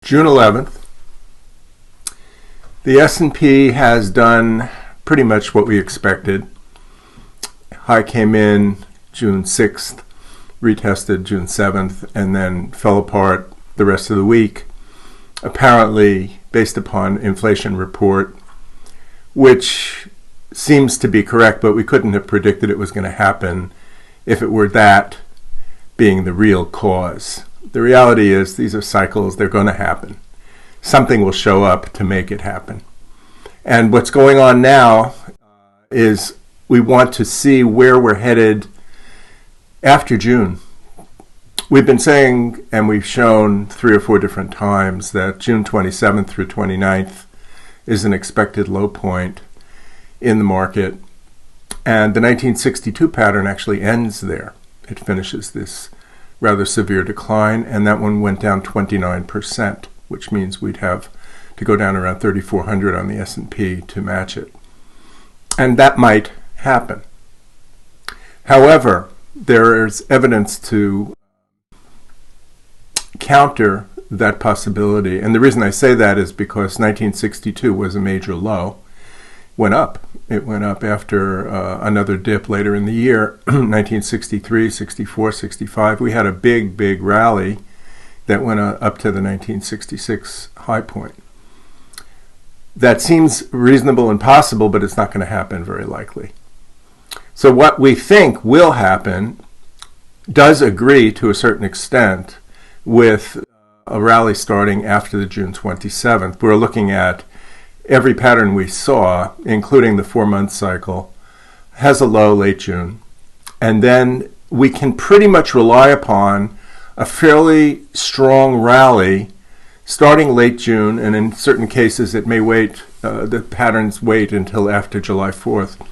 June 11th. The S&P has done pretty much what we expected. High came in June 6th, retested June 7th, and then fell apart the rest of the week, apparently based upon inflation report, which seems to be correct, but we couldn't have predicted it was going to happen if it were that being the real cause. The reality is these are cycles, they're going to happen. Something will show up to make it happen. And what's going on now is we want to see where we're headed after June. We've been saying, and we've shown 3 or 4 different times, that June 27th through 29th is an expected low point in the market. And the 1962 pattern actually ends there. It finishes this rather severe decline, and that one went down 29%, which means we'd have to go down around 3,400 on the S&P to match it. And that might happen. However, there is evidence to counter that possibility. And the reason I say that is because 1962 was a major low. Went up. It went up after another dip later in the year, 1963, 64, 65. We had a big, big rally that went up to the 1966 high point. That seems reasonable and possible, but it's not going to happen very likely. So what we think will happen does agree to a certain extent with a rally starting after the June 27th. We're looking at every pattern we saw, including the 4-month cycle, has a low late June. And then we can pretty much rely upon a fairly strong rally starting late June, and in certain cases it may wait, the patterns wait until after July 4th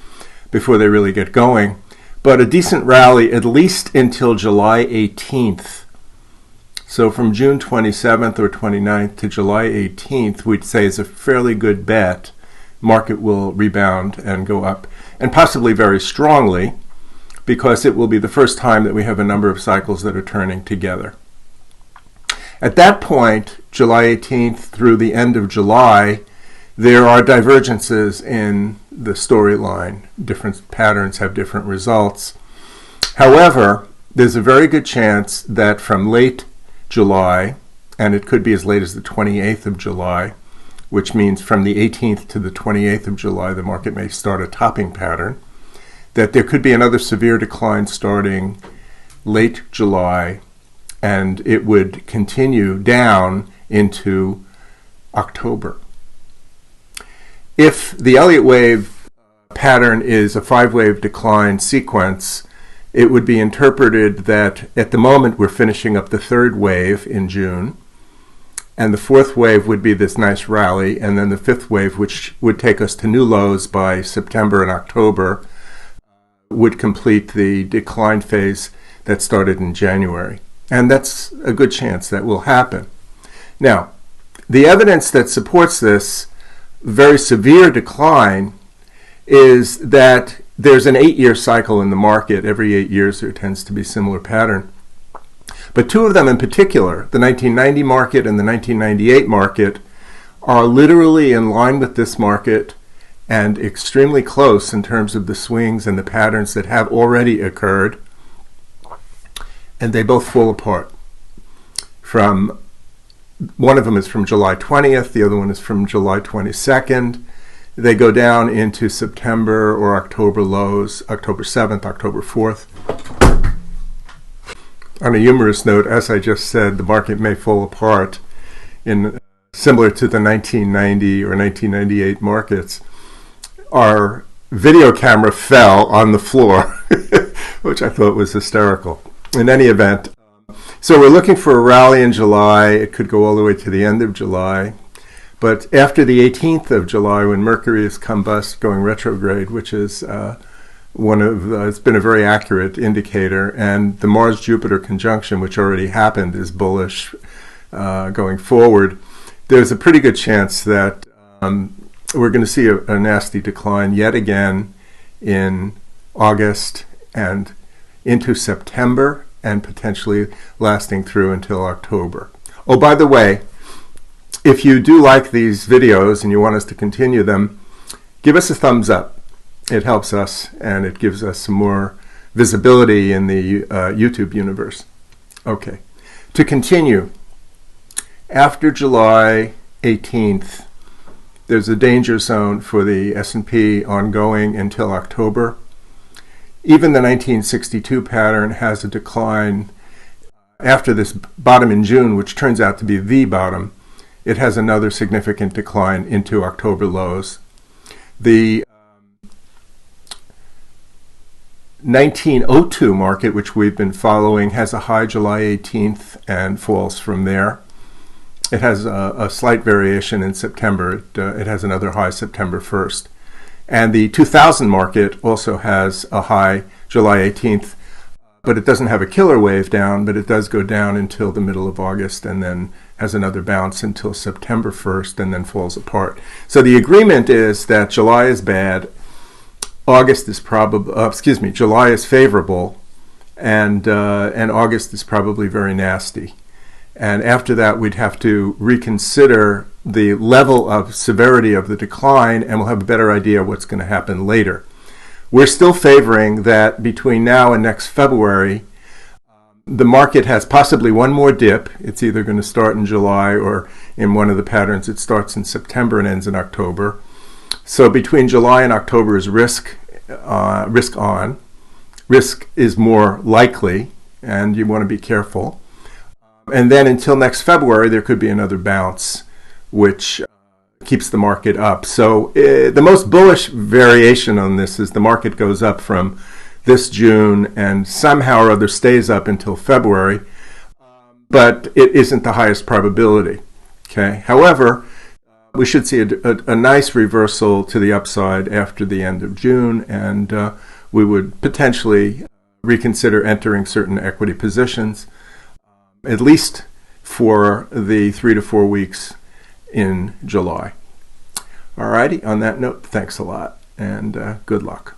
before they really get going. But a decent rally at least until July 18th. So from June 27th or 29th to July 18th, we'd say is a fairly good bet. Market will rebound and go up, and possibly very strongly, because it will be the first time that we have a number of cycles that are turning together. At that point, July 18th through the end of July, there are divergences in the storyline. Different patterns have different results. However, there's a very good chance that from late July, and it could be as late as the 28th of July, which means from the 18th to the 28th of July, the market may start a topping pattern, that there could be another severe decline starting late July, and it would continue down into October. If the Elliott wave pattern is a 5-wave decline sequence, it would be interpreted that at the moment we're finishing up the 3rd wave in June, and the 4th wave would be this nice rally, and then the 5th wave, which would take us to new lows by September and October, would complete the decline phase that started in January. And that's a good chance that will happen. Now, the evidence that supports this very severe decline is that there's an 8-year cycle in the market. Every 8 years there tends to be a similar pattern. But 2 of them in particular, the 1990 market and the 1998 market, are literally in line with this market and extremely close in terms of the swings and the patterns that have already occurred. And they both fall apart. One of them is from July 20th, the other one is from July 22nd. They go down into September or October lows, October 7th, October 4th. On a humorous note, as I just said, the market may fall apart similar to the 1990 or 1998 markets. Our video camera fell on the floor, which I thought was hysterical. In any event, so we're looking for a rally in July. It could go all the way to the end of July. But after the 18th of July, when Mercury is combust going retrograde, which is it's been a very accurate indicator, and the Mars-Jupiter conjunction, which already happened, is bullish going forward, there's a pretty good chance that we're going to see a nasty decline yet again in August and into September, and potentially lasting through until October. Oh, by the way, If you do like these videos and you want us to continue them, give us a thumbs up. It helps us and it gives us some more visibility in the YouTube universe. Okay, to continue, after July 18th, there's a danger zone for the S&P ongoing until October. Even the 1962 pattern has a decline after this bottom in June, which turns out to be the bottom. It has another significant decline into October lows. The 1902 market, which we've been following, has a high July 18th and falls from there. It has a slight variation in September. It has another high September 1st. And the 2000 market also has a high July 18th, but it doesn't have a killer wave down, but it does go down until the middle of August and then has another bounce until September 1st and then falls apart. So the agreement is that July is bad, August is probably, July is favorable, and August is probably very nasty. And after that, we'd have to reconsider the level of severity of the decline, and we'll have a better idea what's going to happen later. We're still favoring that between now and next February, the market has possibly one more dip. It's either going to start in July or in one of the patterns it starts in September and ends in October. So between July and October is risk on. Risk is more likely, and you want to be careful. And then until next February, there could be another bounce, which keeps the market up. So the most bullish variation on this is the market goes up from this June and somehow or other stays up until February, but it isn't the highest probability. Okay. However, we should see a nice reversal to the upside after the end of June, and we would potentially reconsider entering certain equity positions, at least for the 3 to 4 weeks in July. All righty, on that note, thanks a lot, and good luck.